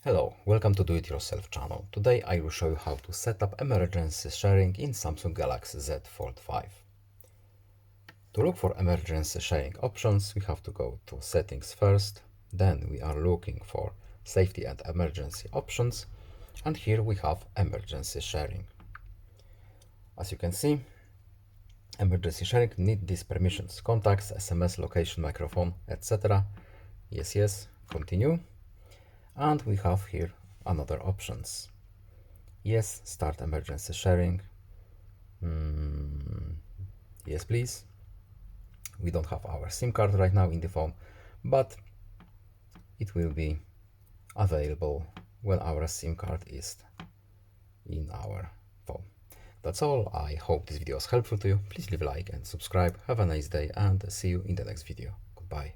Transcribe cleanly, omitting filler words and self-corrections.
Hello, welcome to Do It Yourself channel. Today I will show you how to set up emergency sharing in Samsung Galaxy Z Fold5. To look for emergency sharing options, we have to go to settings first, then we are looking for safety and emergency options, and here we have emergency sharing. As you can see, emergency sharing need these permissions: contacts, SMS, location, microphone, etc. Yes, continue. And we have here another options. Yes, start emergency sharing. Yes, please. We don't have our SIM card right now in the phone, but it will be available when our SIM card is in our phone. That's all. I hope this video was helpful to you. Please leave a like and subscribe. Have a nice day and see you in the next video. Goodbye.